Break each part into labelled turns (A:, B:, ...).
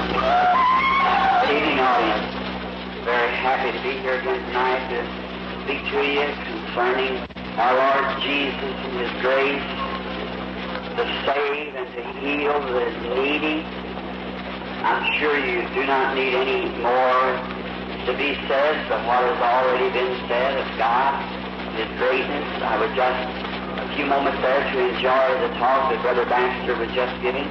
A: Good evening, audience. Very happy to be here again tonight to speak to you concerning our Lord Jesus and His grace to save and to heal the needy. I'm sure you do not need any more to be said but what has already been said of God, His greatness. I would just a few moments there to enjoy the talk that Brother Baxter was just giving.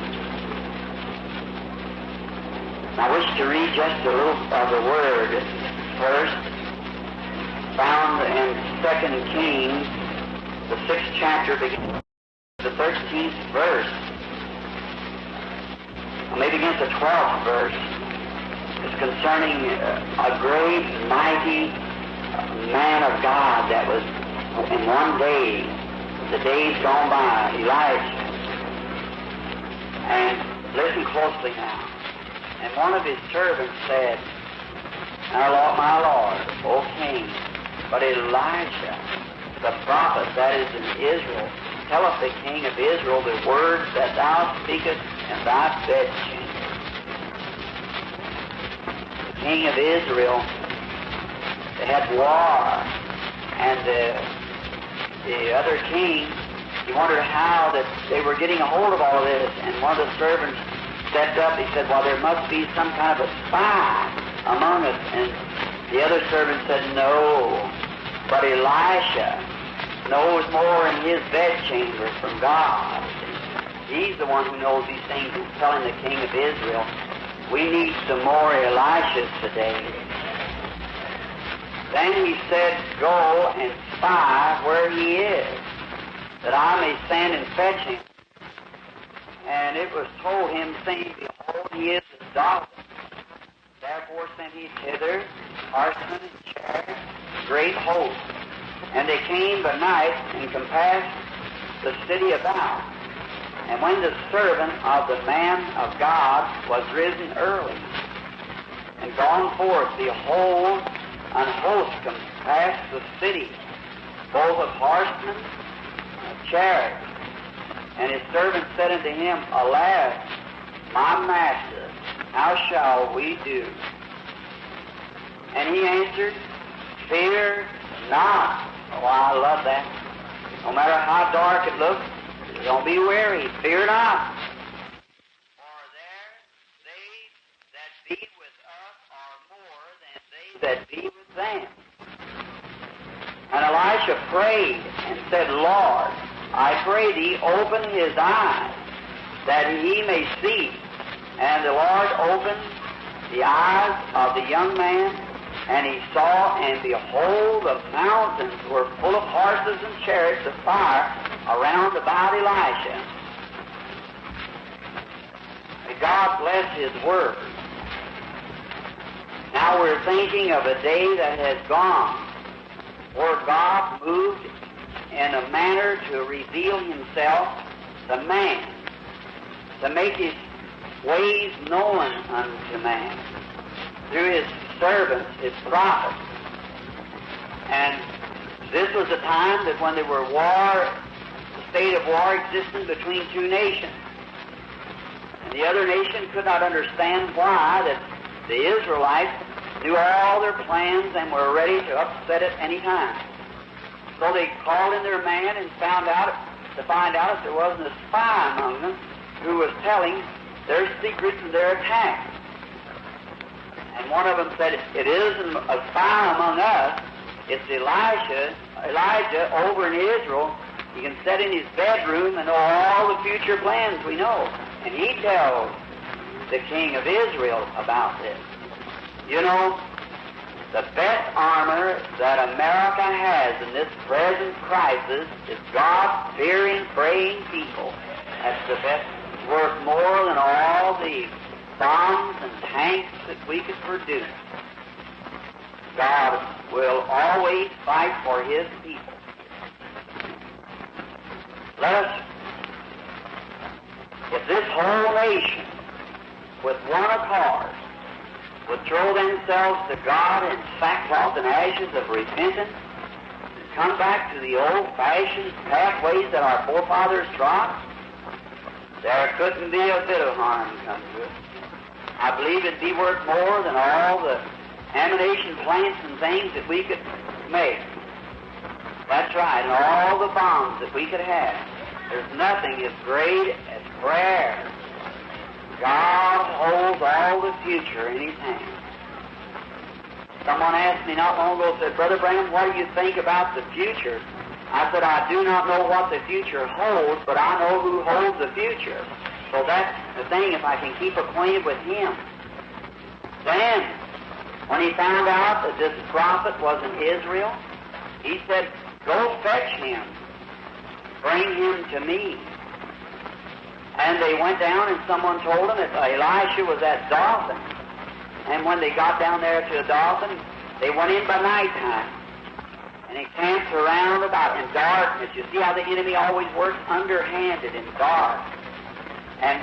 A: I wish to read just a little of the Word first, found in 2 Kings, the 6th chapter, beginning with the 13th verse. Or maybe against the 12th verse. It's concerning a great, mighty man of God that was in one day, the days gone by, Elijah. And listen closely now. And one of his servants said, my Lord, O King, but Elijah, the prophet that is in Israel, telleth the King of Israel the words that thou speakest in thy bedchamber. The King of Israel, they had war, and the other king, he wondered how that they were getting a hold of all of this, and one of the servants stepped up. He said, well, there must be some kind of a spy among us. And the other servant said, no, but Elisha knows more in his bedchamber from God. He's the one who knows these things. He's telling the king of Israel, we need some more Elishas today. Then he said, go and spy where he is, that I may stand and fetch him. And it was told him, saying, behold, he is his daughter. Therefore sent he thither horsemen and chariots, great host. And they came by night and compassed the city about. And when the servant of the man of God was risen early and gone forth, behold, an host compassed the city, both of horsemen and of chariots. And his servant said unto him, alas, my master, how shall we do? And he answered, fear not. Oh, I love that. No matter how dark it looks, don't be weary. Fear not. For there they that be with us are more than they that be with them. And Elisha prayed and said, Lord, I pray thee, open his eyes, that he may see. And the Lord opened the eyes of the young man, and he saw, and behold, the mountains were full of horses and chariots of fire around about Elisha. May God bless his word. Now we're thinking of a day that has gone, where God moved in a manner to reveal himself to man, to make his ways known unto man through his servants, his prophets. And this was a time that when there were the state of war existed between two nations. And the other nation could not understand why that the Israelites knew all their plans and were ready to upset at any time. So they called in their man and find out if there wasn't a spy among them who was telling their secrets and their attacks. And one of them said, it isn't a spy among us, it's Elijah over in Israel. He can sit in his bedroom and know all the future plans we know. And he tells the king of Israel about this. You know, the best armor that America has in this present crisis is God-fearing, praying people. That's the best, worth more than all the bombs and tanks that we could produce. God will always fight for His people. Let us, if this whole nation, with one accord, would throw themselves to God in sackcloth and ashes of repentance and come back to the old-fashioned pathways that our forefathers trod, there couldn't be a bit of harm come to it. I believe it'd be worth more than all the ammunition plants and things that we could make. That's right, and all the bombs that we could have. There's nothing as great as prayer. God holds all the future in His hands. Someone asked me not long ago, said, Brother Branham, what do you think about the future? I said, I do not know what the future holds, but I know who holds the future. So that's the thing, if I can keep acquainted with Him. Then, when he found out that this prophet was in Israel, he said, go fetch him. Bring him to me. And they went down, and someone told them that Elisha was at Dothan. And when they got down there to Dothan, they went in by nighttime. And he camped around about in darkness. You see how the enemy always works underhanded in dark. And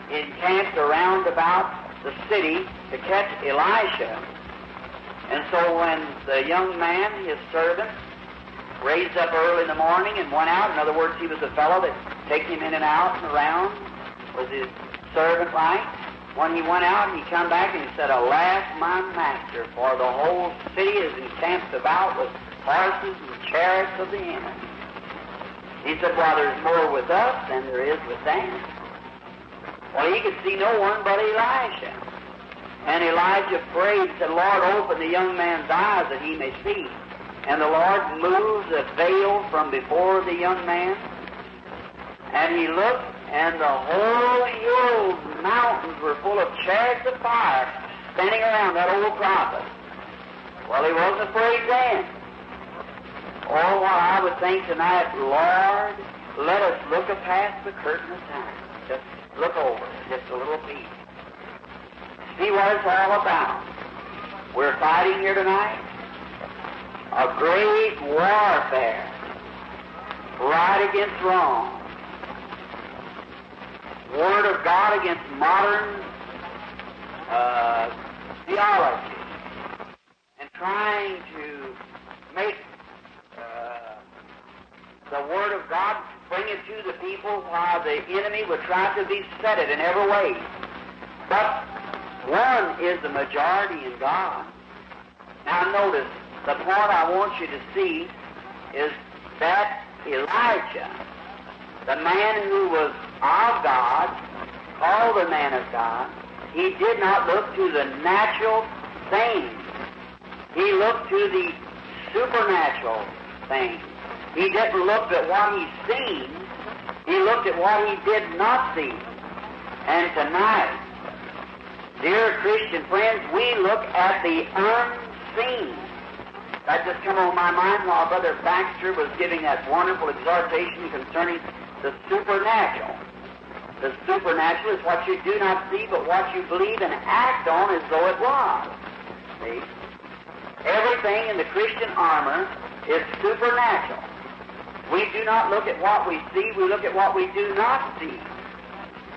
A: he camped around about the city to catch Elisha. And so when the young man, his servant, raised up early in the morning and went out, in other words, he was a fellow that take him in and out and around, was his servant like. When he went out, he come back and he said, Alas, my master, for the whole city is encamped about with horses and chariots of the enemy. He said, well, there's more with us than there is with them. Well, he could see no one but Elisha. And Elijah prayed, said, Lord, open the young man's eyes that he may see. And the Lord moved the veil from before the young man. And he looked, and the whole hills and mountains were full of chariots of fire standing around that old prophet. Well, he wasn't afraid then. Oh, what I would think tonight, Lord, let us look past the curtain of time. Just look over it, just a little piece. See what it's all about. We're fighting here tonight a great warfare right against wrong. Word of God against modern theology, and trying to make the Word of God, bring it to the people while the enemy would try to beset it in every way. But one is the majority in God. Now notice, the point I want you to see is that Elijah, the man who was of God, called the man of God, he did not look to the natural things. He looked to the supernatural things. He didn't look at what he seen. He looked at what he did not see. And tonight, dear Christian friends, we look at the unseen. That just come on my mind while Brother Baxter was giving that wonderful exhortation concerning the supernatural. The supernatural is what you do not see, but what you believe and act on as though it was. See? Everything in the Christian armor is supernatural. We do not look at what we see, we look at what we do not see.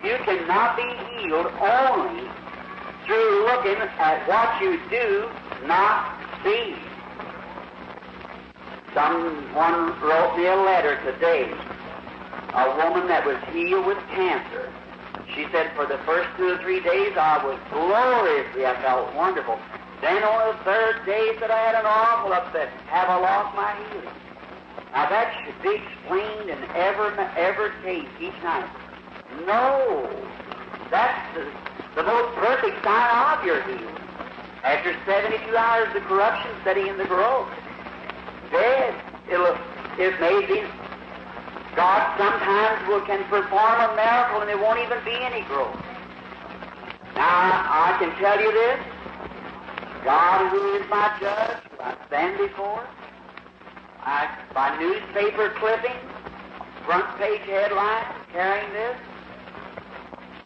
A: You cannot be healed only through looking at what you do not see. Someone wrote me a letter today, a woman that was healed with cancer. She said, for the first 2 or 3 days I was gloriously, I felt wonderful. Then on the third day that I had an awful upset, have I lost my healing? Now that should be explained in every case each night. No, that's the most perfect sign of your healing. After 72 hours of corruption setting in the growth, dead, it may be. God sometimes can perform a miracle and there won't even be any growth. Now, I can tell you this. God, who is my judge, who I stand before, by newspaper clippings, front page headlines, carrying this,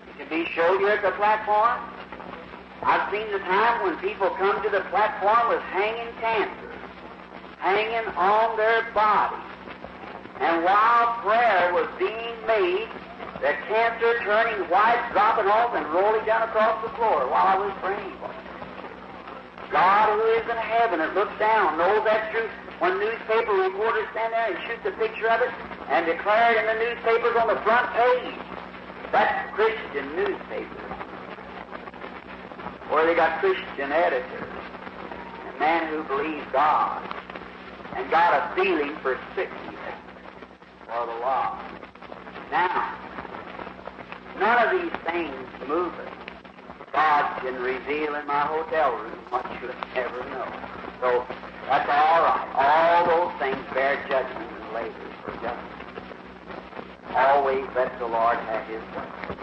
A: it can be showed here at the platform. I've seen the time when people come to the platform with hanging cancer, hanging on their body. And while prayer was being made, the cancer turning white, dropping off, and rolling down across the floor while I was praying for it. God who is in heaven and looks down knows that's true. When newspaper reporters stand there and shoot the picture of it and declare it in the newspapers on the front page, that's Christian newspaper. where they got Christian editors, a man who believes God, and got a feeling for sickness for the lost. Now, none of these things move us. God can reveal in my hotel room what you'll never know. So that's all right. All those things bear judgment and labor for justice. Always let the Lord have His way.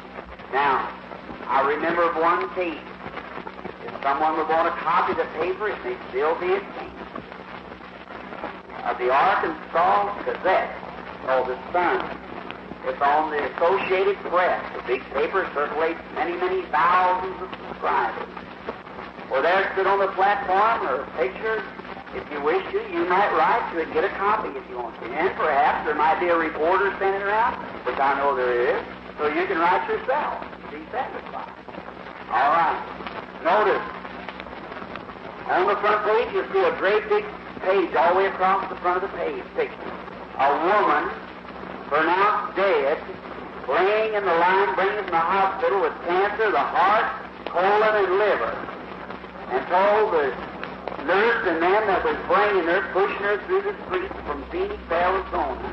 A: Now, I remember of one case. If someone were going to copy the paper, it may still be a case of the Arkansas Gazette, or the Sun. It's on the Associated Press. The big paper circulates many, many thousands of subscribers. Well, there stood on the platform or pictures. If you wish to, you might write to it and get a copy if you want to. And perhaps there might be a reporter standing around, which I know there is, so you can write yourself. Be satisfied. All right. Notice, on the front page, you'll see a great big page all the way across the front of the page. Picture. A woman pronounced dead, laying in the line, bringing from the hospital with cancer, the heart, colon, and liver, and told the nurse and them that was bringing her, pushing her through the streets from Phoenix, Arizona,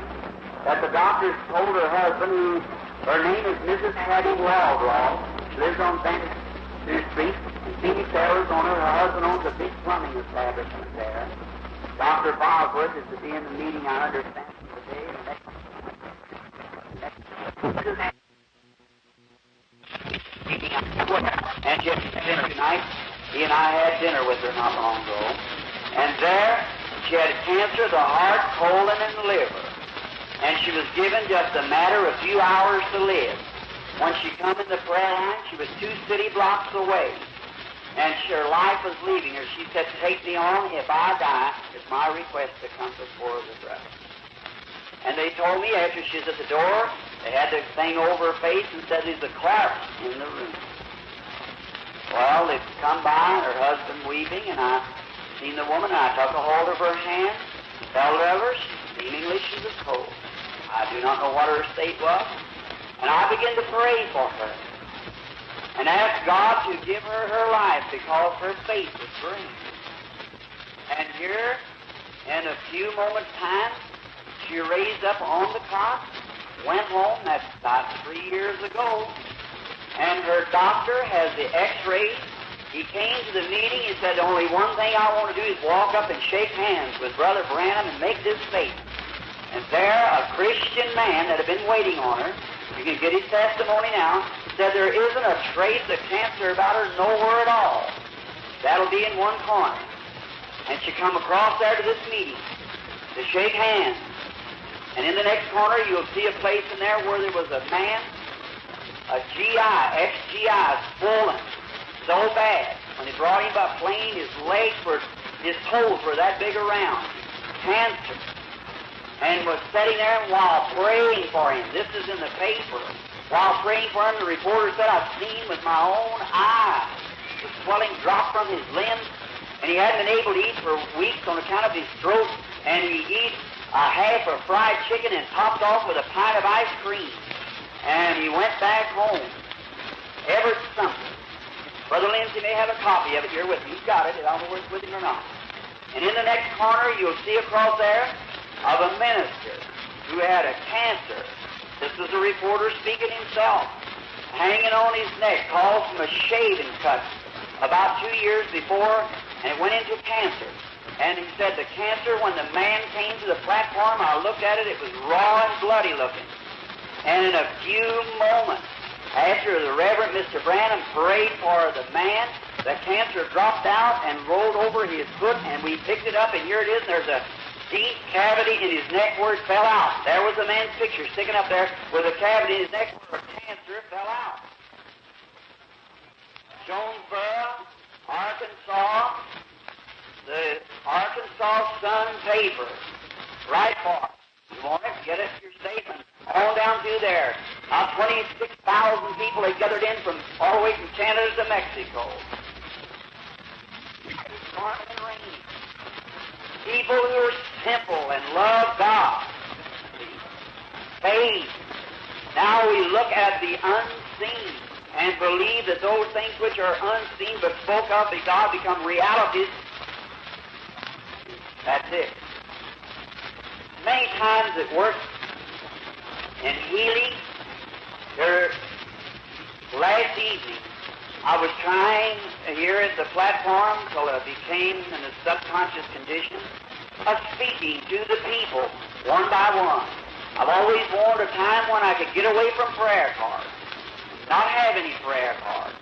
A: that the doctors told her husband, who her name is Mrs. Hattie Waldross, lives on Phoenix Street, in Phoenix, Arizona. Her husband owns a big plumbing establishment there. Dr. Bosworth is to be in the meeting, I understand, today. And she had dinner tonight. He and I had dinner with her not long ago. And there, she had cancer of the heart, colon, and the liver. And she was given just a matter of a few hours to live. When she come in the prayer line, she was 2 city blocks away. And her life was leaving her. She said, "Take me on. If I die, it's my request to come before the brother." And they told me after she was at the door, they had the thing over her face and said there's a clerk in the room. Well, they'd come by, her husband weeping, and I seen the woman, and I took a hold of her hand, held of her. Seemingly she was cold. I do not know what her state was. And I began to pray for her and ask God to give her her life because her faith was green. And here, in a few moments' time, she raised up on the cot, went home. That's about 3 years ago. And her doctor has the x-rays. He came to the meeting. He said, "Only one thing I want to do is walk up and shake hands with Brother Branham and make this statement." And there, a Christian man that had been waiting on her, you can get his testimony now, said there isn't a trace of cancer about her nowhere at all. That'll be in one corner. And she come across there to this meeting to shake hands. And in the next corner, you'll see a place in there where there was a man, a GI, ex-GI, swollen so bad. When they brought him by plane, his legs were, his toes were that big around. Cancer. And was sitting there while praying for him. This is in the paper. While praying for him, the reporter said, "I've seen with my own eyes the swelling drop from his limbs, and he hadn't been able to eat for weeks on account of his throat, and he eats a half of fried chicken and topped off with a pint of ice cream." And he went back home. Ever something. Brother Lindsay may have a copy of it here with me. He's got it. I don't know whether it's with him or not. And in the next corner, you'll see across there of a minister who had a cancer. This was a reporter speaking himself, hanging on his neck, caused from a shaving cut about 2 years before, and it went into cancer. And he said the cancer, when the man came to the platform, I looked at it, it was raw and bloody looking. And in a few moments, after the Reverend Mr. Branham prayed for the man, the cancer dropped out and rolled over his foot, and we picked it up, and here it is, and there's a deep cavity in his neck where it fell out. There was a man's picture sticking up there with a cavity in his neck where a cancer fell out. Jonesboro, Arkansas, the Arkansas Sun paper. Right for it. You want it? Get it? Your statement. All down through there. About 26,000 people had gathered in from all the way from Canada to Mexico. It's storming and raining. People who are simple and love God. Faith. Now we look at the unseen and believe that those things which are unseen but spoke of by God become realities. That's it. Many times it works in healing. Last evening, I was trying here at the platform till I became in a subconscious condition of speaking to the people one by one. I've always wanted a time when I could get away from prayer cards, not have any prayer cards,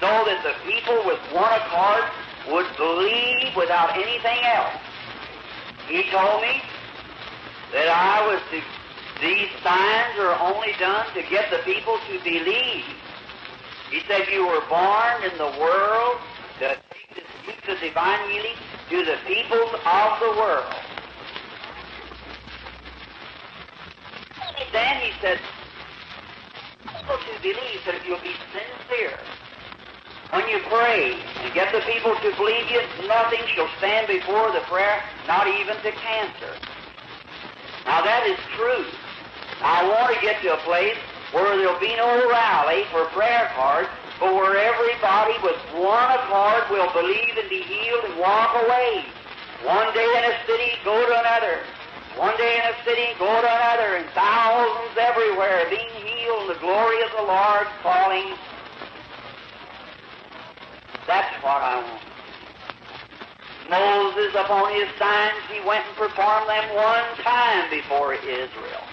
A: so that the people with one accord would believe without anything else. He told me that these signs are only done to get the people to believe. He said you were born in the world to take this gift of divine healing to the peoples of the world. Then he said, people to believe that if you'll be sincere when you pray and get the people to believe you, nothing shall stand before the prayer, not even to cancer. Now that is true. I want to get to a place where there'll be no rally for prayer cards, but where everybody with one accord will believe and be healed and walk away. One day in a city, go to another. One day in a city, go to another, and thousands everywhere being healed, and the glory of the Lord falling. That's what I want. Moses, upon his signs, he went and performed them one time before Israel.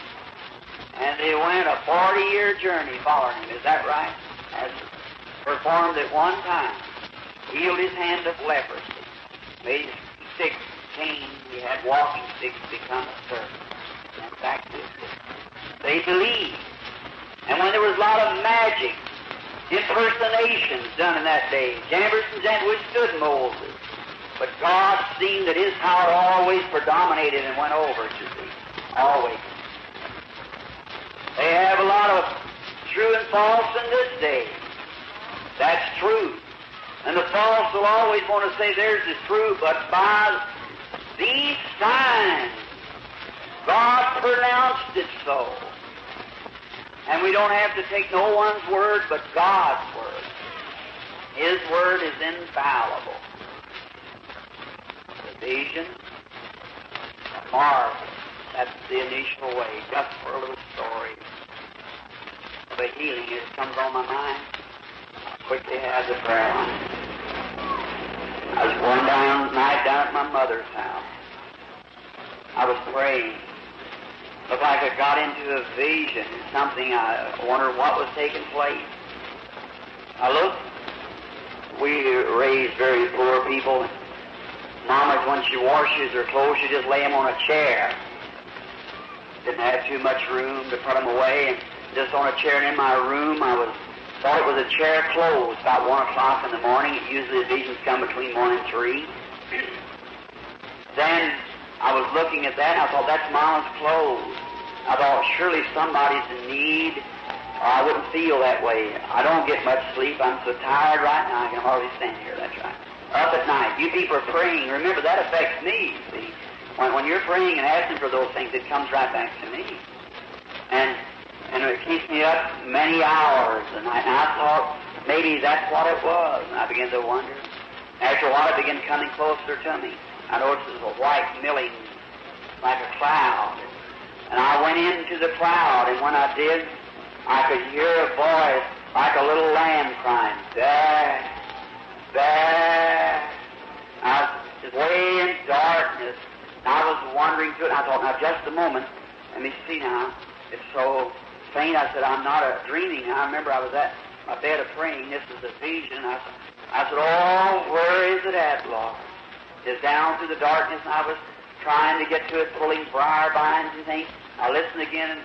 A: And they went a 40-year journey following him. Is that right? As performed at one time. Healed his hand of leprosy. Made his sick came. He had walking sticks become a servant. And back to it. They believed. And when there was a lot of magic, impersonations done in that day, Jefferson withstood Moses. But God seen that his power always predominated and went over, you see. Always. They have a lot of true and false in this day. That's true. And the false will always want to say theirs is true, but by these signs, God pronounced it so. And we don't have to take no one's word but God's word. His word is infallible. The vision, marvel. That's the initial way, just for a little story of a healing. It comes on my mind. I quickly had the prayer on it. I was going night down at my mother's house. I was praying. Looked like I got into a vision, something. I wondered what was taking place. I looked. We raised very poor people. Mama, when she washes her clothes, she just lay them on a chair. Didn't have too much room to put them away, and just on a chair in my room, thought it was a chair closed about 1 o'clock in the morning. Usually the visions come between 1 and 3. Then I was looking at that, and I thought, that's Mama's clothes. I thought, surely somebody's in need, or I wouldn't feel that way. I don't get much sleep. I'm so tired right now, I can hardly stand here. That's right. Up at night. You people are praying. Remember, that affects me, see. When you're praying and asking for those things, it comes right back to me. And it keeps me up many hours. And I thought maybe that's what it was. And I began to wonder. After a while, it began coming closer to me. I noticed it was a white milling, like a cloud. And I went into the cloud, and when I did, I could hear a voice like a little lamb crying, "There, there." I was way in darkness. I was wandering through it, and I thought, now, just a moment. Let me see now. It's so faint. I said, I'm not dreaming. I remember I was at my bed of praying. This is a vision. I said, oh, where is it at, Lord? It's down through the darkness, and I was trying to get to it, pulling briar vines and things. I listened again, and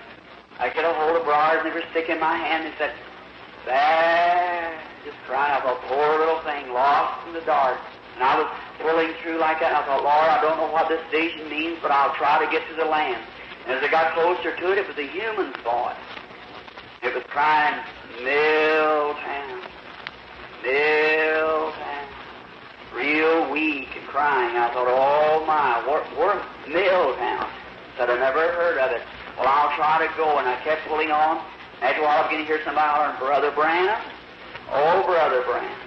A: I get a hold of briars, and they were sticking in my hand, and said, there, just crying. I thought, poor little thing, lost in the dark. And I was pulling through like that, and I thought, Lord, I don't know what this vision means, but I'll try to get to the land. And as I got closer to it, it was a human's voice. It was crying, Milltown, Milltown. Real weak and crying. I thought, oh my, we're Milltown. Said, I never heard of it. Well, I'll try to go, and I kept pulling on. After a while, I was going to hear somebody hollering, Brother Branham, Oh, Brother Branham.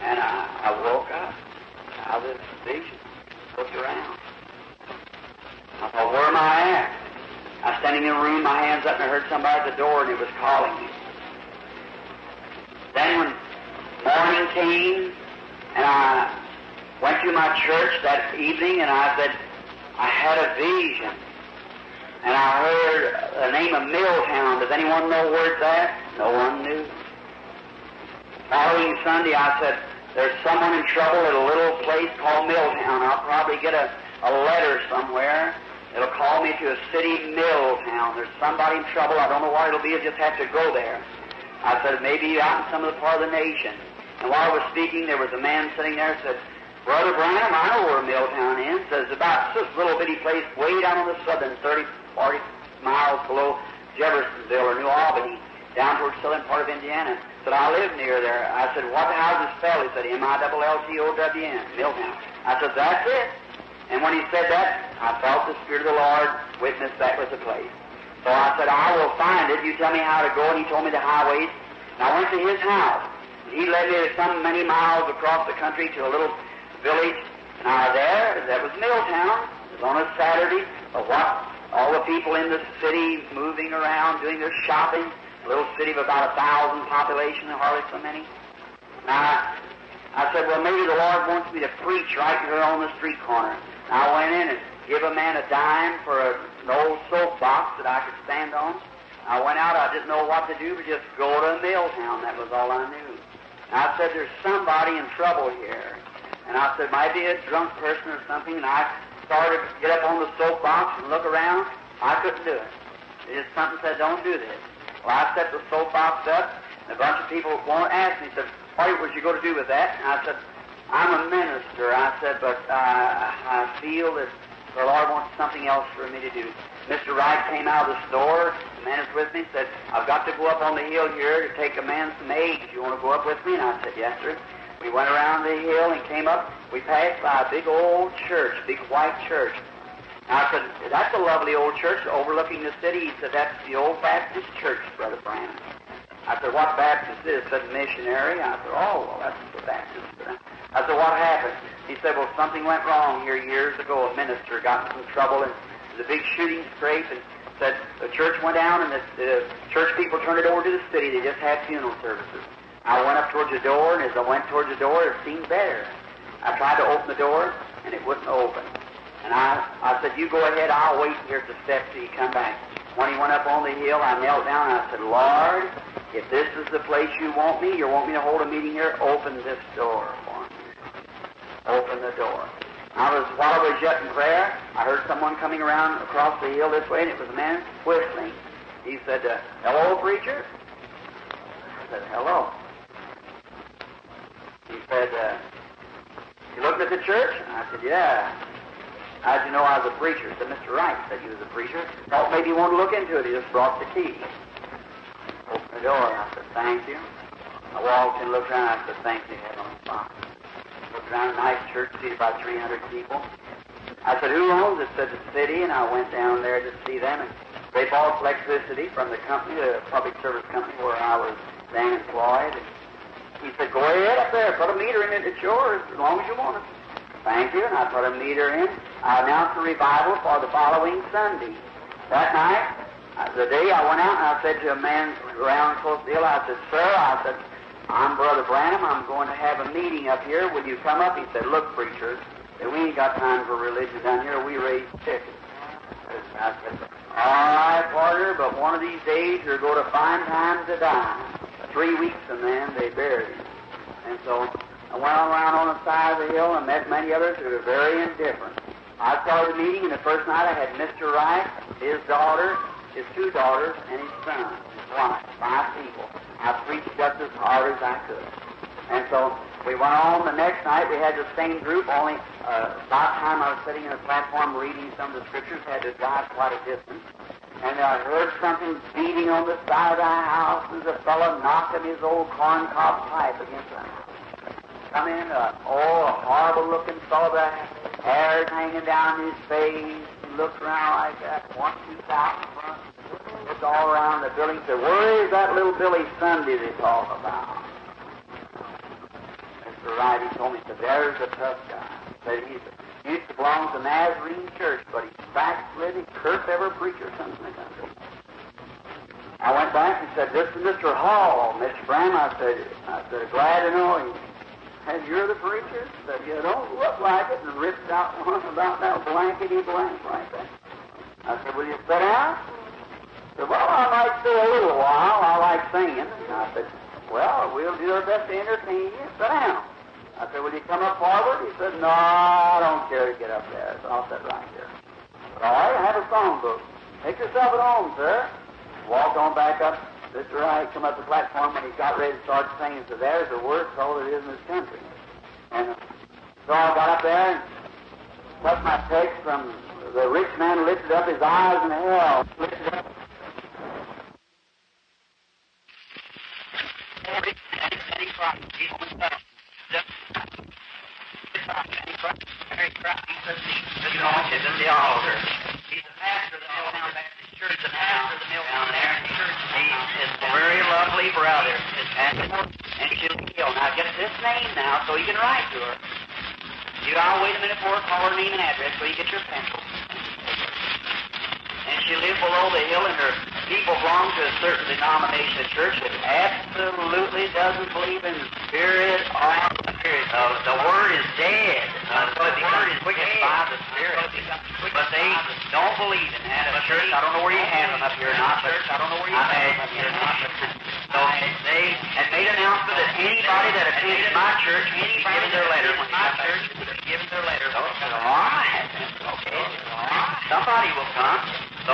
A: And I woke up out of this vision, looked around. I thought, where am I at? I was standing in a room, my hands up, and I heard somebody at the door, and it was calling me. Then when morning came, and I went to my church that evening, and I said, I had a vision. And I heard the name of Milltown. Does anyone know where it's at? No one knew. Following Sunday, I said, there's someone in trouble at a little place called Milltown. I'll probably get a letter somewhere. It'll call me to a city, Milltown. There's somebody in trouble. I don't know what it'll be. I'll just have to go there. I said, maybe out in some of the part of the nation. And while I was speaking, there was a man sitting there and said, Brother Branham, I know where Milltown is. Says about this little bitty place way down on the southern 30, 40 miles below Jeffersonville or New Albany, down towards the southern part of Indiana. Said, I live near there. I said, how's it spelled? He said, M-I-L-L-T-O-W-N, Milltown. I said, that's it. And when he said that, I felt the Spirit of the Lord witness that was the place. So I said, I will find it. You tell me how to go. And he told me the highways. And I went to his house. He led me some many miles across the country to a little village. And I was there. That was Milltown. It was on a Saturday. But what? All the people in the city moving around, doing their shopping. A little city of about 1,000 population, hardly so many. Now, I said, well, maybe the Lord wants me to preach right here on the street corner. And I went in and give a man a dime for an old soapbox that I could stand on. I went out. I didn't know what to do, but just go to Milltown. That was all I knew. And I said, there's somebody in trouble here. And I said, might be a drunk person or something. And I started to get up on the soapbox and look around. I couldn't do it. It just something said, don't do this. Well, I set the soapbox up, and a bunch of people won't ask me, said, what was you going to do with that? And I said, I'm a minister. I said, but I feel that the Lord wants something else for me to do. Mr. Wright came out of the store. The man is with me, said, I've got to go up on the hill here to take a man some eggs. You want to go up with me? And I said, yes, sir. We went around the hill and came up. We passed by a big old church, big white church. I said, that's a lovely old church overlooking the city. He said, that's the old Baptist church, Brother Branham. I said, what Baptist is? He said, missionary. I said, oh, well, that's the Baptist. I said, what happened? He said, well, something went wrong here years ago. A minister got in some trouble, and there was a big shooting scrape, and said the church went down, and the church people turned it over to the city. They just had funeral services. I went up towards the door, and as I went towards the door, it seemed better. I tried to open the door, and it wouldn't open. And I said, you go ahead, I'll wait here at the steps till you come back. When he went up on the hill, I knelt down and I said, Lord, if this is the place you want me to hold a meeting here, open this door for me. Open the door. While I was yet in prayer, I heard someone coming around across the hill this way, and it was a man whistling. He said, hello, preacher? I said, hello. He said, you looking at the church? I said, yeah. How'd you know I was a preacher? Said, Mr. Wright said you was a preacher. Thought maybe you wanted to look into it. He just brought the key. Opened the door. I said, thank you. I walked and looked around. I said, thank you, Heavenly Father. Looked around a nice church, seated about 300 people. I said, who owns it? Said the city, and I went down there to see them. And they bought electricity from the company, the public service company where I was then employed. And he said, go ahead up there, put a meter in it. It's yours as long as you want it. Thank you, and I put a meter in. I announced the revival for the following Sunday. That night, the day I went out, and I said to a man around close to the hill, I said, sir, I'm Brother Branham. I'm going to have a meeting up here. Will you come up? He said, look, preacher, we ain't got time for religion down here. We raise chickens. I said, all right, partner, but one of these days you're going to find time to die. 3 weeks and then they buried him. And so I went around on the side of the hill and met many others who were very indifferent. I started the meeting, and the first night I had Mr. Wright, his daughter, his 2 daughters, and his son, his wife, 5 people. I preached just as hard as I could. And so we went on the next night. We had the same group, only about time I was sitting in a platform reading some of the scriptures, had to drive quite a distance. And I heard something beating on the side of the house. There's a fellow knocking his old corncob pipe against the house. Come in, a horrible-looking fellow, the hair hanging down his face. He looked around like that, 1, 2 thousand front. Looked looked all around the building and said, where is that little Billy Sunday they talk about? Mr. Wright, he told me, he said, there's a tough guy. He said, he used to belong to the Nazarene Church, but he's backslid, he cursed every preacher comes in the country. I went back and said, this is Mr. Hall, Mr. Branham. I said, glad to know you. And you're the preacher? He said, you don't look like it, and ripped out one about that blankety blank like that. I said, will you sit down? He said, well, I might stay a little while. I like singing. And I said, well, we'll do our best to entertain you. Sit down. I said, will you come up forward? He said, no, I don't care to get up there. So I'll sit right here. But all right, I have a songbook. Take yourself at home, sir. Walked on back up. Mr. Wright come up the platform when he got ready to start singing. So there's the worst soul that is in this country. And so I got up there and took my text from the rich man lifted up his eyes in hell. Lifted up. He's in the altar. He's the pastor of the Milltown Baptist Church. The pastor of the Milltown Baptist Church. He is a very lovely brother. And she'll be killed. Now get this name now so you can write to her. I'll wait a minute for her, call her name and address so you get your pencil. And she lived below the hill, and her people belong to a certain denomination of church that absolutely doesn't believe in spirit or spirit. The word is dead. So it becomes quickened by the spirit. But they don't believe in that. At church, I don't know where you have them up here or not. Church, I don't know where you have them up here or not. So they had made an announcement that anybody that attended my church would be given their letter. When my church would be given their letter. So I said, all right. Okay. Somebody will come. So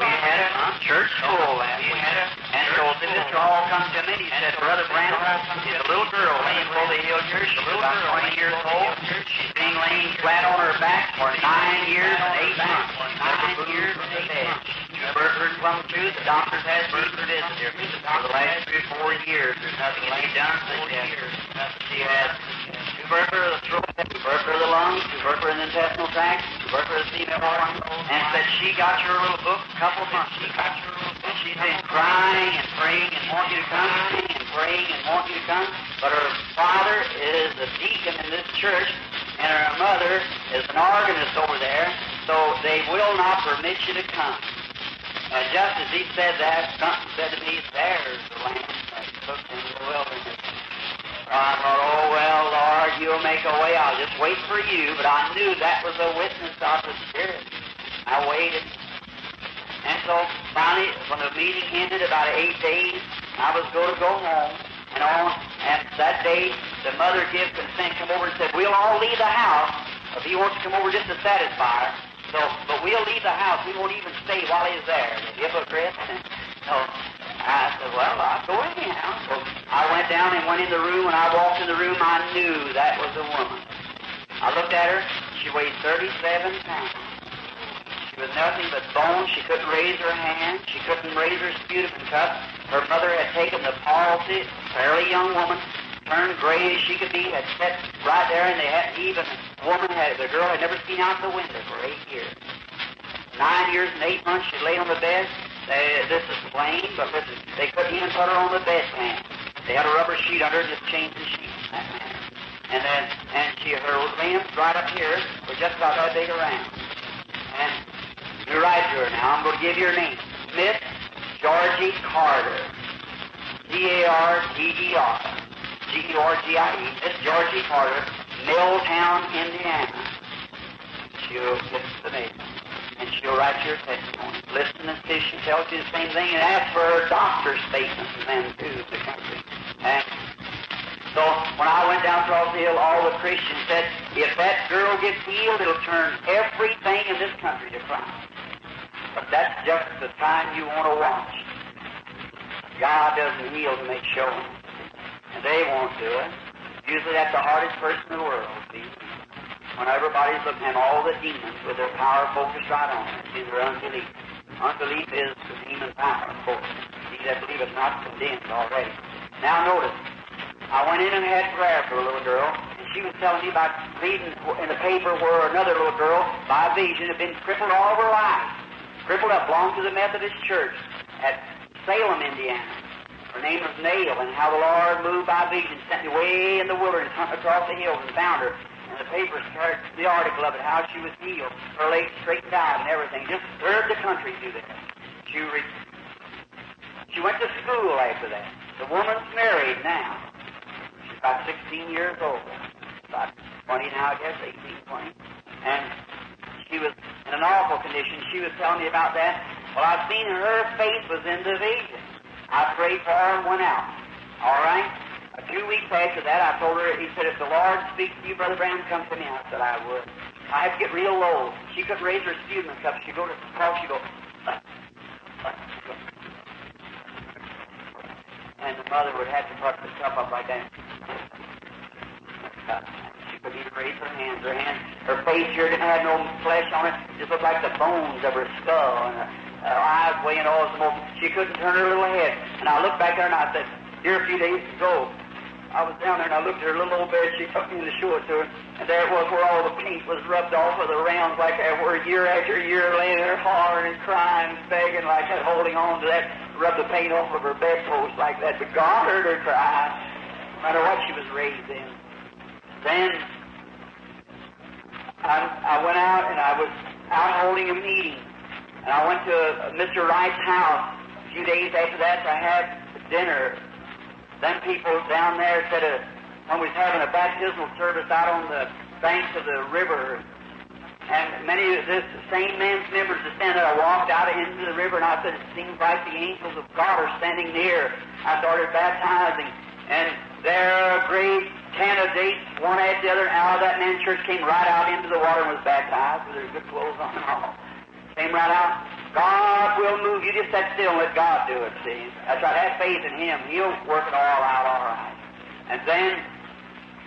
A: we had a church full last week. And so the Mr. Hall comes to me and he said, Brother Branham, there's a little girl laying below the hill church. She's about 20 years old. She's being laying flat on her back for 9 years and 8 months. 9 years and 8 months. Tuberculosis from tooth. The doctors had visited here for the last 3 or 4 years. There's nothing to be done. She has tuberculosis of the throat, tuberculosis of the lungs, tuberculosis in the intestinal tract, tuberculosis of the female organ, and said she got your little book a couple of months. And she's been crying and praying and wanting you to come, and praying and wanting you to come. But her father is a deacon in this church, and her mother is an organist over there, so they will not permit you to come. And just as he said that, something said to me, there's the lamb that took in the wilderness. I thought, oh, well, Lord, you'll make a way. I'll just wait for you. But I knew that was a witness of the Spirit. I waited. And so finally, when the meeting ended, about 8 days, I was going to go home. And that day, the mother gave consent, come over and said, we'll all leave the house if he wants to come over just to satisfy her. So, but we'll leave the house. We won't even stay while he's there. The hypocrite. So I said, well, I'll go anyhow. So I went down and went in the room. When I walked in the room, I knew that was a woman. I looked at her. She weighed 37 pounds. She was nothing but bone. She couldn't raise her hand. She couldn't raise her sputum cup. Her mother had taken the palsy, fairly young woman, turned gray as she could be, had sat right there, and they had even, the girl had never seen out the window for 8 years. 9 years and 8 months she lay on the bed. This is plain, but listen, they couldn't even put her on the bedpan. They had a rubber sheet under her, just changed the sheet in that manner. Her limbs right up here were just about that big around. And you write to her now. I'm going to give you her name. Miss Georgie Carter. Carter. Georgie. Miss Georgie Carter, Milltown, Indiana. She'll listen to me. And she'll write your testimony. Listen and see if she tells you the same thing, and ask for her doctor's statements and then too, the country. And so when I went down across the hill, all the Christians said, if that girl gets healed, it'll turn everything in this country to Christ. But that's just the time you want to watch. God doesn't heal to make show. And they won't do it. Usually that's the hardest person in the world, see? When everybody's looking at all the demons with their power focused right on it, see their unbelief. Unbelief is the demon power, of course. He that believeth not condemned already. Now notice, I went in and had prayer for a little girl, and she was telling me about reading in the paper where another little girl, by vision, had been crippled all of her life. Crippled up, belonged to the Methodist Church. at Salem, Indiana. Her name was Nail, and how the Lord moved by vision, sent me way in the wilderness, hunting across the hills, and found her. And the papers started the article of it, how she was healed, her legs straightened out and everything. Just stirred the country through that. She went to school after that. The woman's married now. She's about 16 years old. About 20 now, I guess, 18, 20. And she was in an awful condition. She was telling me about that. Well, I've seen her face was in division. I prayed for her and went out. All right? A few weeks after that, I told her, he said, if the Lord speaks to you, Brother Branham, come to me. I said, I would. I had to get real low. She couldn't raise her sputum and stuff. She'd go to the cross, she'd go, and the mother would have to put the cup up like that. She couldn't even raise her hands. Her face here didn't have no flesh on it. Just looked like the bones of her skull, and her eyes weighing all the most. She couldn't turn her little head. And I looked back there and I said, here a few days ago, I was down there and I looked at her little old bed. She took me to show it to her, and there it was where all the paint was rubbed off of the rounds like that, where year after year laying there hollering and crying and begging like that, holding on to that, rub the paint off of her bedpost like that. But God heard her cry, no matter what she was raised in. Then I went out and I was out holding a meeting, and I went to Mr. Wright's house a few days after that to have dinner. Then people down there said, when we was having a baptismal service out on the banks of the river, and many of this same man's members are standing there. I walked out into the river and I said, it seems like the angels of God are standing near. I started baptizing, and there great candidates, one after the other, out of that man's church came right out into the water and was baptized with their good clothes on and all. Came right out. God will move. You just sit still and let God do it, see. That's right. Have faith in Him. He'll work it all out all right. And then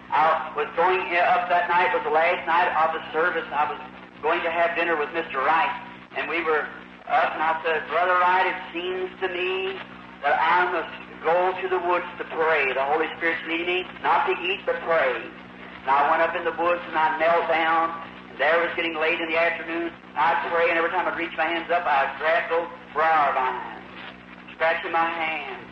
A: I was going up that night. It was the last night of the service. I was going to have dinner with Mr. Wright. And we were up, and I said, Brother Wright, it seems to me that I must go to the woods to pray. The Holy Spirit's leading me, not to eat, but pray. And I went up in the woods, and I knelt down. There it was getting late in the afternoon. I'd pray, and every time I'd reach my hands up, I'd grab those briar vines, scratching my hands.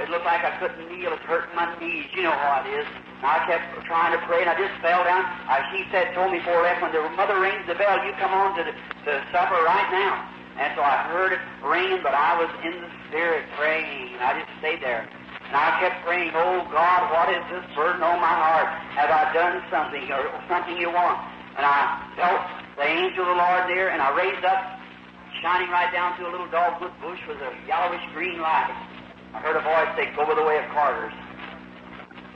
A: It looked like I couldn't kneel. It's hurting my knees. You know how it is. And I kept trying to pray, and I just fell down. She told me before I left, when the mother rings the bell, you come on to the supper right now. And so I heard it ringing, but I was in the Spirit praying, and I just stayed there. And I kept praying, oh God, what is this burden on my heart? Have I done something, or something you want? And I felt the angel of the Lord there, and I raised up, shining right down to a little dogwood bush with a yellowish-green light. I heard a voice say, go by the way of Carter's.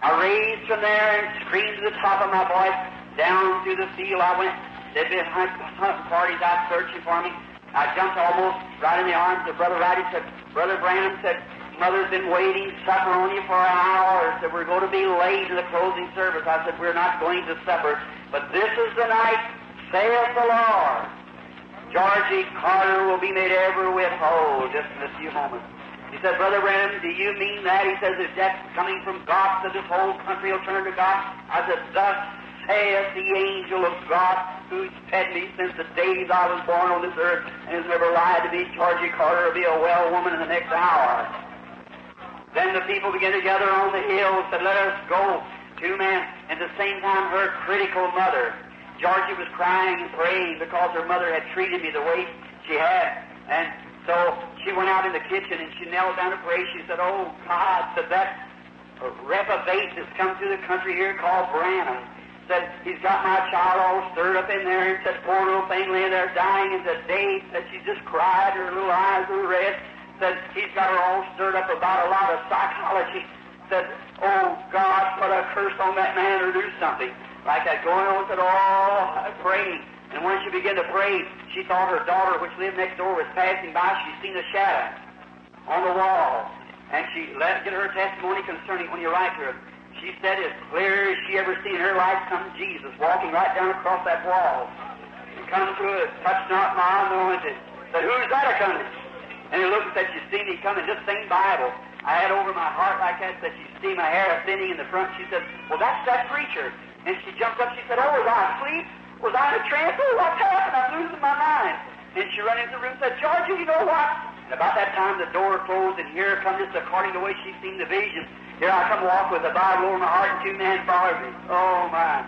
A: I raised from there and screamed to the top of my voice. Down through the field I went. There'd been hunting parties out searching for me. I jumped almost right in the arms of Brother Wright. He said, Brother Branham said, Mother's been waiting supper on you for an hour. Said, we're going to be late to the closing service. I said, we're not going to supper. But this is the night, saith the Lord. Georgie Carter will be made ever with whole just in a few moments. He said, Brother Branham, do you mean that? He says, is that coming from God, so this whole country will turn to God? I said, thus saith the angel of God, who's fed me since the days I was born on this earth, and has never lied to me. Georgie Carter will be a well woman in the next hour. Then the people began to gather on the hill and said, let us go. Two men. At the same time, her critical mother. Georgie was crying and praying because her mother had treated me the way she had. And so she went out in the kitchen and she knelt down to pray. She said, oh, God, said that reprobate that's come through the country here called Branham. Said, he's got my child all stirred up in there. And said, poor little thing laying there dying. And said, Dave, said she just cried. Her little eyes were red. Said, he's got her all stirred up about a lot of psychology. Said, oh, God, put a curse on that man or do something. Like that, going on, said, oh, praying. And when she began to pray, she thought her daughter, which lived next door, was passing by. She seen a shadow on the wall. And she let get her testimony concerning when you write to her. She said, as clear as she ever seen in her life, come Jesus, walking right down across that wall. And come to it, touch not my anointed. Said, who's that a-coming? And he looked and said, you see me coming, just sing Bible. I had over my heart like that, said, you see my hair thinning in the front. She said, well, that's that preacher. And she jumped up, she said, oh, was I asleep? Was I in a trance? Oh, what's happened? I'm losing my mind. And she ran into the room and said, Georgie, you know what? And about that time the door closed, and here come just according to the way she's seen the vision. Here I come walk with the Bible over my heart and 2 men followed me. Oh, my.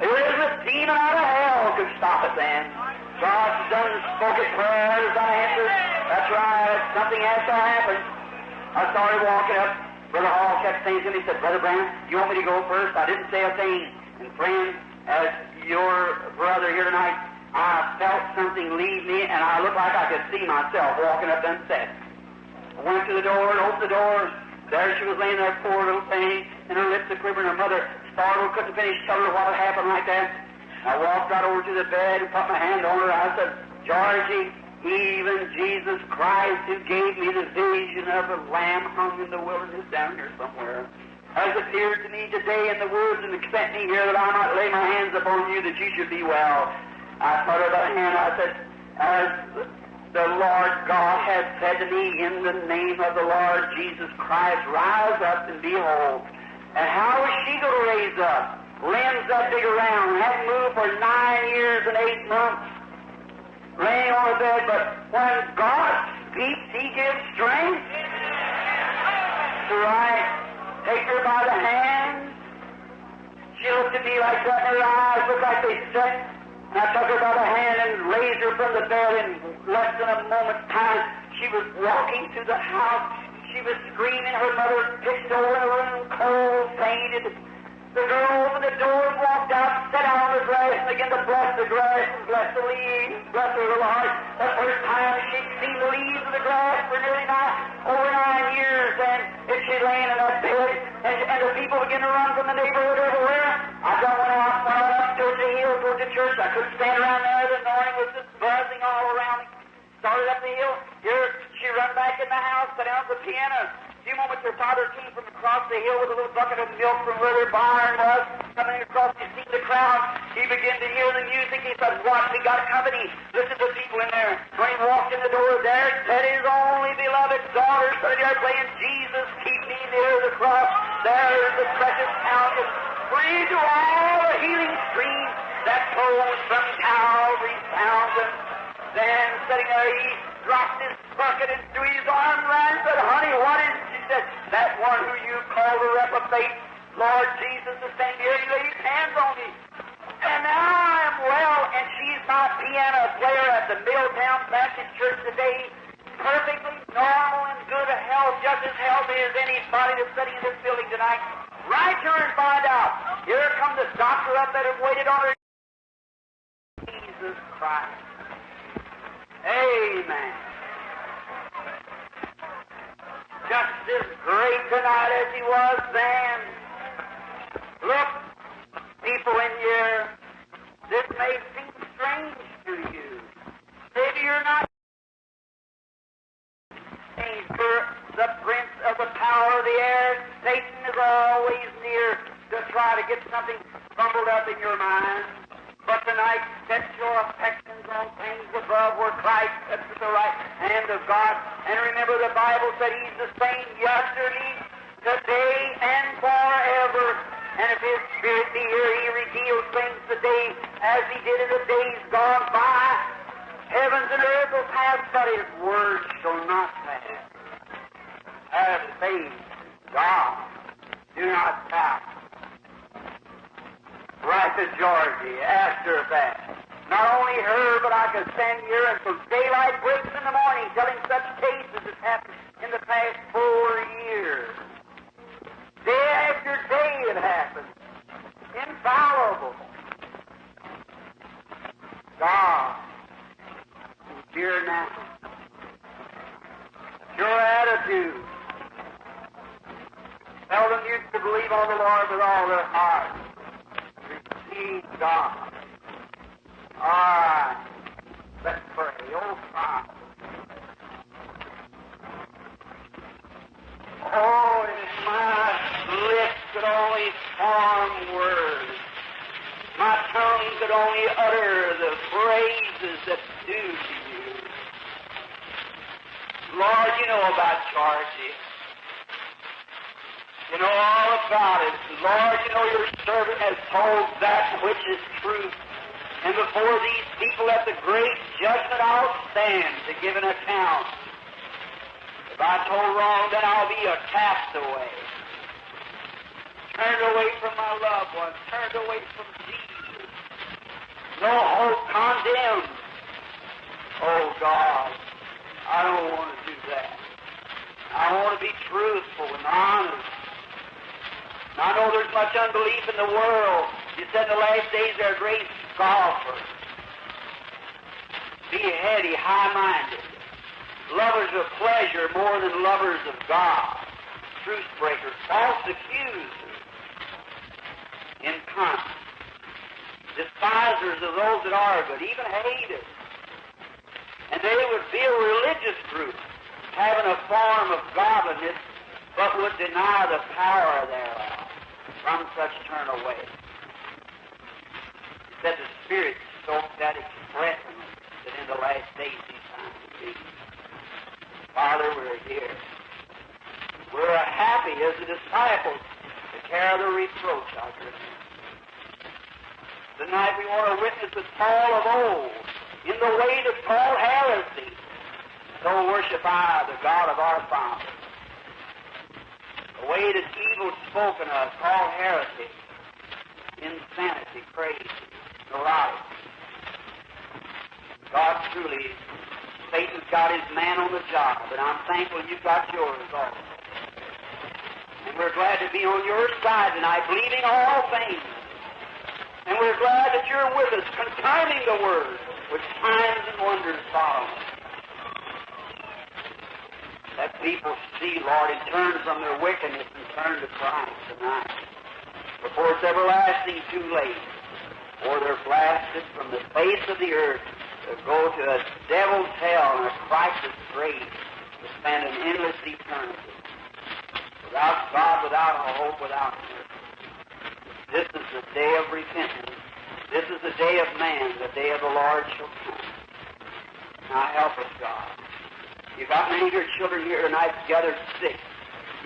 A: There is a demon out of hell could stop it then. God's done spoken prayers, done answered. That's right. Something has to happen. I started walking up. Brother Hall kept saying to me, he said, Brother Branham, you want me to go first? I didn't say a thing. And friend, as your brother here tonight, I felt something leave me, and I looked like I could see myself walking up them steps. I went to the door and opened the door. There she was laying there, poor little thing, and her lips a quivering. Her mother, startled, couldn't finish telling her what had happened like that. I walked right over to the bed and put my hand on her. I said, Georgie, even Jesus Christ, who gave me the vision of a lamb hung in the wilderness down here somewhere, has appeared to me today in the woods and sent me here that I might lay my hands upon you that you should be well. I put her by the hand. I said, as the Lord God has said to me, in the name of the Lord Jesus Christ, rise up and be whole. And how is she going to raise up? Limbs that big around, hadn't moved for 9 years and 8 months, laying on the bed, but when God speaks, He gives strength. So I take her by the hand. She looked at me like that, and her eyes looked like they set. And I took her by the hand and raised her from the bed in less than a moment's time. She was walking through the house. She was screaming. Her mother pitched over in the room, cold, fainted. The girl opened the door and walked out, sat down on the grass, and began to bless the grass and bless the leaves, bless her little heart. The first time she'd seen the leaves of the grass for nearly over 9 years, and she'd laying in that bed, and the people began to run from the neighborhood everywhere. I went up towards the hill, towards the church. I couldn't stand around there this morning with this buzzing all around me. Started up the hill. Here, she run back in the house, sat down at the piano. A few moments, her father came from across the hill with a little bucket of milk from where their barn was. Coming across, he seen the crowd. He began to hear the music. He said, "What? We got company. Listen to the people in there." When he walked in the door, there sat his only beloved daughter, sitting there playing, "Jesus, keep me near the cross." There's the precious fountain, free to all the healing stream that flows from Calvary's fountain. Then, sitting there, he dropped his bucket and threw his arm around and said, "Honey, what is it?" She said, "That one who you call the reprobate, Lord Jesus, is standing here. He laid his hands on me. And now I am well." And she's my piano player at the Middletown Baptist Church today, perfectly normal and good health, just as healthy as anybody that's sitting in this building tonight. Write her and find out. Here comes the doctor up that have waited on her. Jesus Christ. Amen. Just as great tonight as He was then. Look, people in here, this may seem strange to you. Maybe you're not for the prince of the power of the air. Satan is always near to try to get something bumbled up in your mind. But tonight, set your affections on things above where Christ sits at the right hand of God. And remember, the Bible said He's the same yesterday, today, and forever. And if His Spirit be here, He reveals things today as He did in the days gone by. Heavens and earth will pass, but His word shall not pass. Have faith in God. Do not doubt. Write to Georgie, ask her that. Not only her, but I could stand here until daylight breaks in the morning telling such cases as happened in the past 4 years. Day after day it happens. Infallible. God is here now. Your attitude. Tell them you to believe on the Lord with all their heart. Receive God. All right. Let's pray. Oh, Father. Oh, if my lips could only form words, my tongue could only utter the praises that due to you. Lord, you know about Georgie. You know all about it. Lord, you know your servant has told that which is true. And before these people at the great judgment I'll stand to give an account. If I told wrong, then I'll be a castaway. Turned away from my loved ones, turned away from Jesus. No hope, condemned. Oh God, I don't want to do that. I want to be truthful and honest. And I know there's much unbelief in the world. You said in the last days they're great scoffers. Be heady, high-minded. Lovers of pleasure more than lovers of God. Truce breakers, false accusers, incontinent, despisers of those that are good, even haters. And they would be a religious group, having a form of godliness, but would deny the power thereof. From such turn away. He said the Spirit spoke that expressly, that in the last days these times would be. Father, we're here. We're happy as the disciples to carry the reproach out your hand. Tonight we want to witness with Paul of old, in the way to call heresy. So worship I, the God of our Father. The way that evil spoken of, called heresy, insanity, crazy, neurotic. God truly, Satan's got his man on the job, but I'm thankful you've got yours also. And we're glad to be on your side tonight, believing all things. And we're glad that you're with us, confirming the Word, with signs and wonders following. Let people see, Lord, and turn from their wickedness and turn to Christ tonight. Before it's everlasting too late, or they're blasted from the face of the earth to go to a devil's hell and a Christ's grave to spend an endless eternity. Without God, without a hope, without mercy. This is the day of repentance. This is the day of man, the day of the Lord shall come. Now help us, God. You've got many of your children here tonight gathered sick.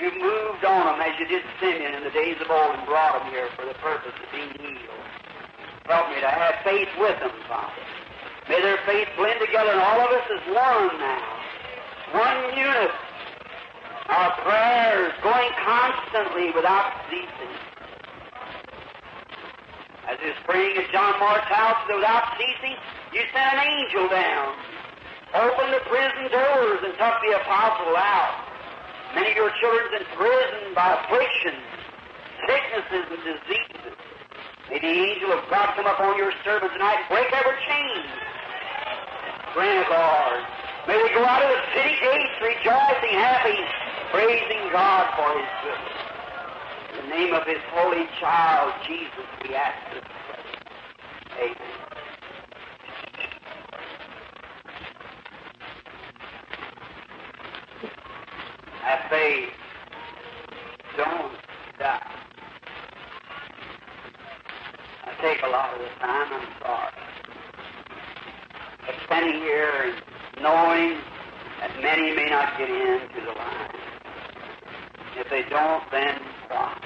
A: You've moved on them as you did Simeon in the days of old and brought them here for the purpose of being healed. Help me to have faith with them, Father. May their faith blend together and all of us is one now. One unit. Our prayers going constantly without ceasing. As he was praying at John Mark's house without ceasing, you sent an angel down. Opened the prison doors and took the apostle out. Many of your children in prison by afflictions, sicknesses, and diseases. May the angel of God come upon your servants tonight and break every chain. Grant it, Lord. May we go out of the city gates rejoicing, happy, praising God for His goodness. In the name of His holy child, Jesus, we ask this. Amen. Have faith. Don't die. I take a lot of the time, I'm sorry. But standing here and knowing that many may not get into the line. If they don't, then why?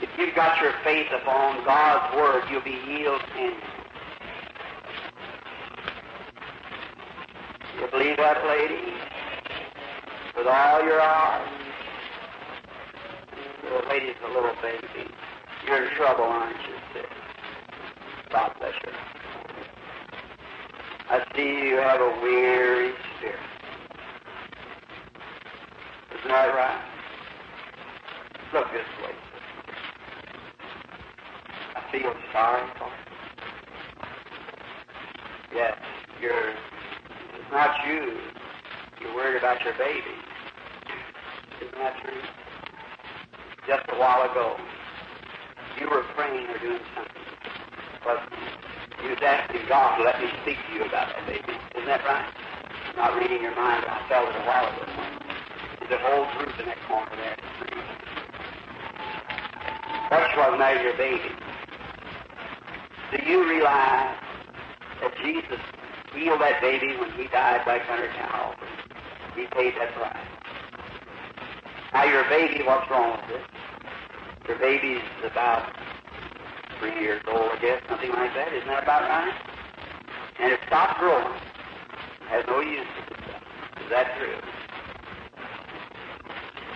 A: If you've got your faith upon God's Word, you'll be healed in. You believe that, lady? With all your heart. The lady's a little baby. You're in trouble, aren't you, sis? God bless you. I see you have a weary spirit. Isn't that right? Look this way. I feel sorry for you. Yes, it's not you. You're worried about your baby. Isn't that true? Just a while ago, you were praying or doing something. But you was asking God to let me speak to you about that baby. Isn't that right? I'm not reading your mind, but I felt it a while ago. There's a whole group in that corner there. What's wrong with your baby? Do you realize that Jesus healed that baby when He died back under Calvary? He paid that price. Now your baby, what's wrong with it? Your baby's about 3 years old, I guess, something like that. Isn't that about right? And it stopped growing. Has no use for itself. Is that true?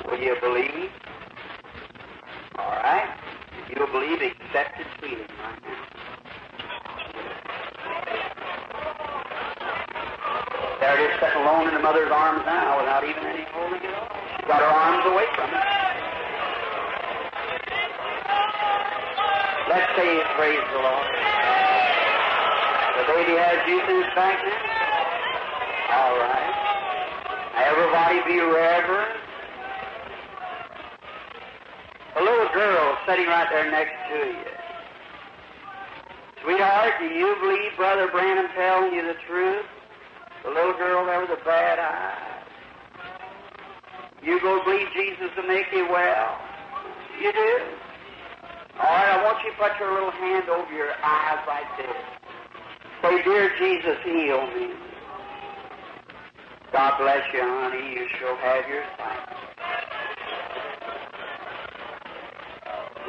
A: Will you believe? All right. If you'll believe, accept its healing right now. There it is, sitting alone in the mother's arms now without even any holding it all. She's got her arms away from it. Let's say it, praise the Lord. The baby has juice in his back now? All right. Everybody be reverent. A little girl sitting right there next to you. Sweetheart, do you believe Brother Branham telling you the truth? The little girl there with the bad eyes. You go believe Jesus will make you well. You do? All right, I want you to put your little hand over your eyes like this. Say, dear Jesus, heal me. God bless you, honey. You shall have your sight.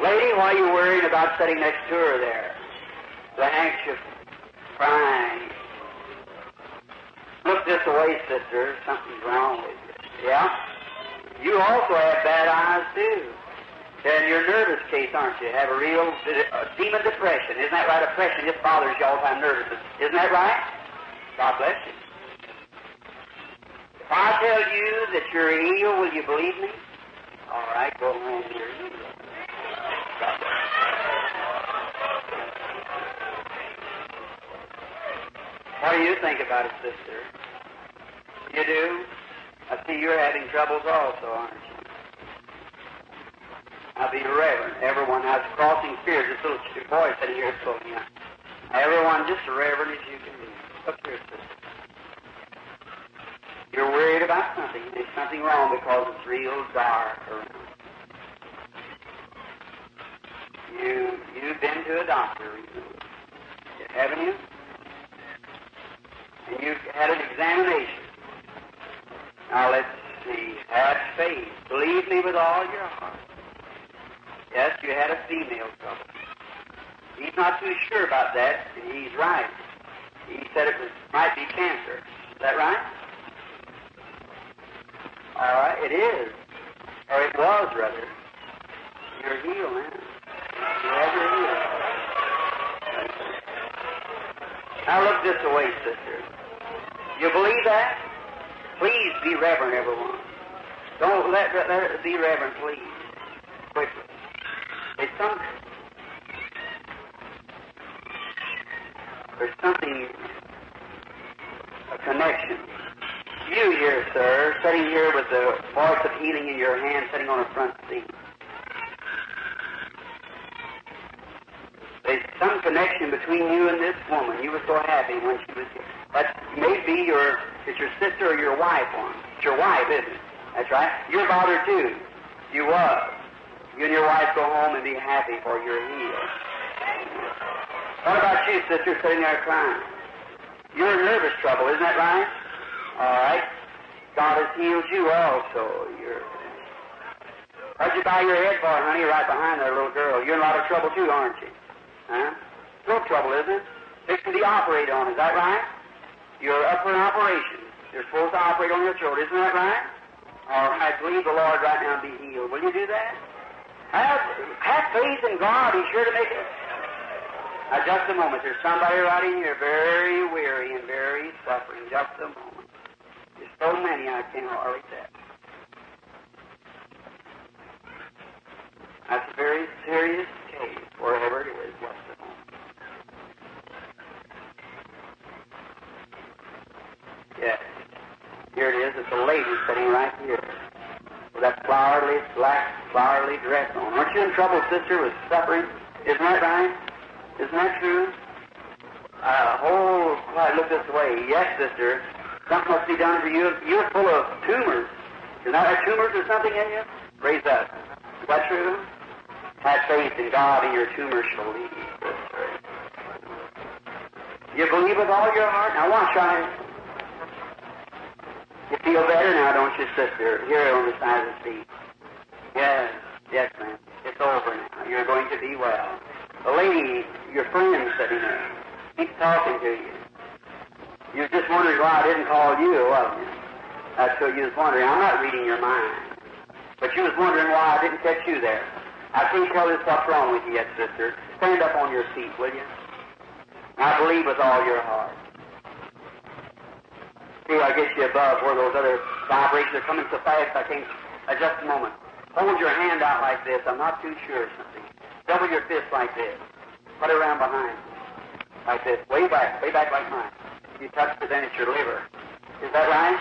A: Lady, why are you worried about sitting next to her there? The handkerchief, crying. Look this way, sister. Something's wrong with you. Yeah? You also have bad eyes, too. And you're a nervous case, aren't you? You have a real demon depression. Isn't that right? Depression just bothers you all the time, nervousness. Isn't that right? God bless you. If I tell you that you're healed, will you believe me? All right, go home. You're healed. God bless you. What do you think about it, sister? You do? I see you're having troubles also, aren't you? Now be reverent. Everyone has crossing fears. This little boy sitting here floating out. Everyone just reverent as you can be. Look here, sister. You're worried about something. There's something wrong because it's real dark around. You've been to a doctor recently, haven't you? And you've had an examination. Now let's see. Have faith. Believe me with all your heart. Yes, you had a female trouble. He's not too sure about that, and he's right. He said it might be cancer. Is that right? All right, it is. Or it was, rather. You're healed, man. You have your healing. Now look this way, sister. You believe that? Please be reverent, everyone. Don't let it be reverent, please. Quickly. There's something, a connection. You here, sir, sitting here with the voice of healing in your hand, sitting on a front seat. There's some connection between you and this woman. You were so happy when she was here. That may be it's your sister or your wife one. It's your wife, isn't it? That's right. You're bothered too. You was. You and your wife go home and be happy for your healed. What about you, sister, sitting there crying? You're in nervous trouble, isn't that right? All right. God has healed you also. What'd you bow your head for, honey? Right behind that little girl. You're in a lot of trouble too, aren't you? Huh? Throat trouble, isn't it? Fixing to operate on, is that right? You're up for an operation. You're supposed to operate on your throat, isn't that right? All right. Believe the Lord right now and be healed. Will you do that? Have faith in God. He's sure to make it. Now, just a moment. There's somebody right in here very weary and very suffering. Just a moment. There's so many I can't hardly tell. That's a very serious case, wherever it is. Just a moment. Yes. Here it is. It's a lady sitting right here with that black flowery dress on. Aren't you in trouble, sister, with suffering? Isn't that right? Isn't that true? Look this way. Yes, sister. Something must be done for you. You're full of tumors. Is that tumors or something in you? Raise up. Is that true? Have faith in God and your tumors shall leave. You believe with all your heart? Now watch, you feel better now, don't you, sister? Here on the side of the seat. Yes, ma'am. It's over now. You're going to be well. The lady, your friend sitting there, keeps talking to you. You were just wondering why I didn't call you, wasn't you? That's what you was wondering. I'm not reading your mind. But you was wondering why I didn't catch you there. I can't tell this what's wrong with you yet, sister. Stand up on your feet, will you? I believe with all your heart. See, I get you above where those other vibrations are coming so fast I can't... just a moment. Hold your hand out like this. I'm not too sure of something. Double your fist like this. Put it around behind you. Like this. Way back like mine. You touch it, then it's your liver. Is that right?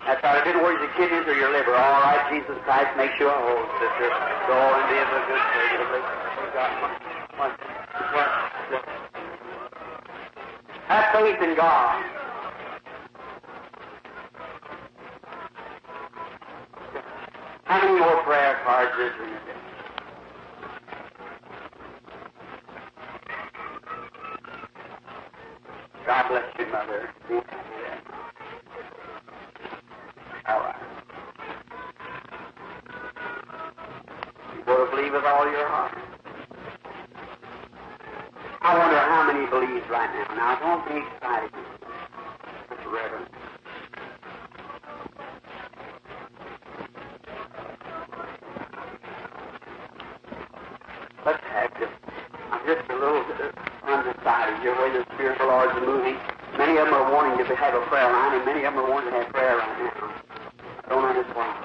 A: That's right. I didn't worry your kidneys or your liver. All right, Jesus Christ makes you a whole, sister. Go and be of a good faith. Have faith in God. How many more prayer cards is there in the day? God bless you, Mother. All right. You go to believe with all your heart. I wonder how many believe right now. Now, don't be excited, Mr. Reverend. Let's have this. I'm just a little undecided. Your way the Spirit of the Lord is moving. Many of them are wanting to have a prayer line, and many of them are wanting to have prayer right now. I don't understand.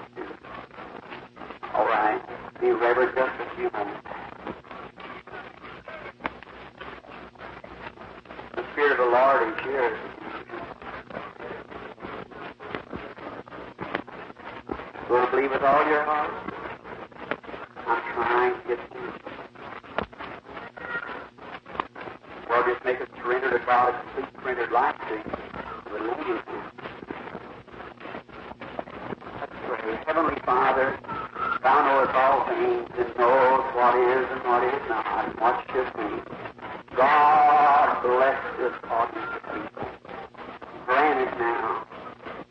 A: All right. Be reverent just a few moments. The Spirit of the Lord is here. Will you believe with all your heart? I'm trying to get to you. Well, just make a surrender to God, a complete surrendered life to you. Let's pray. Heavenly Father, Thou knowest all things and knowest what is and what is not, and what should be. God bless this audience of people. Grant it now.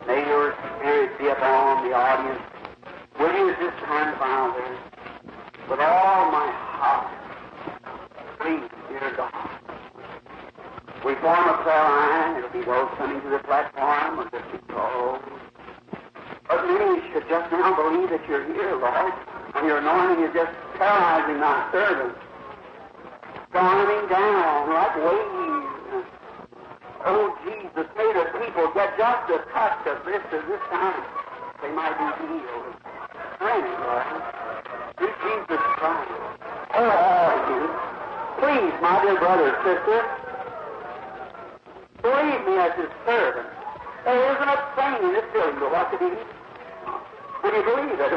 A: May your Spirit be upon the audience. Will you at this time, Father, with all my heart, please, dear God, we form a prayer line. It'll be those coming to the platform or just be told. But many should just now believe that you're here, Lord, and your anointing is just paralyzing thy servants, storming down like waves. Oh, Jesus, may the people get just a touch of this at this time. They might be healed. Grant it, Lord. Through Jesus Christ. Oh, all of you. Please, my dear brother, sister, believe me as his servant. There isn't a thing in this building but what to be. Would you believe it?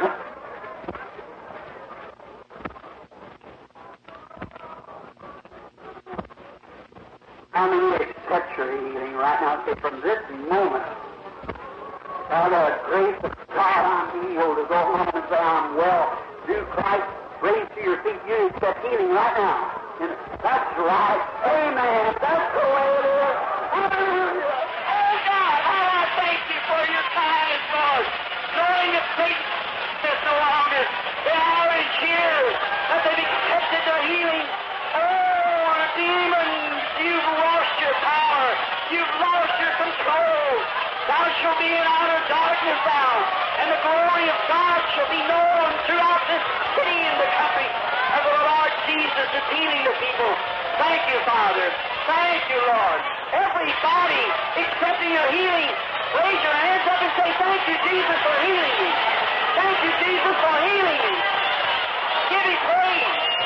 A: How many accept your healing right now? Say, from this moment, by the grace of God, I'm healed. To go home and say, I'm well. Through Christ, raise to your feet. You accept healing right now. And that's right. Amen. That's the way it is. Hallelujah. Oh, God, how I thank you for your kindness, Lord. Knowing that Satan is no longer. The hour is here. That they've accepted their healing. Oh, demons, you've lost your power. You've lost your control. Thou shalt be in outer darkness thou, and the glory of God shall be known throughout this city and the country of the Lord Jesus is healing the people. Thank you, Father. Thank you, Lord. Everybody accepting your healing, raise your hands up and say, thank you, Jesus, for healing me. Thank you, Jesus, for healing me. Give him praise.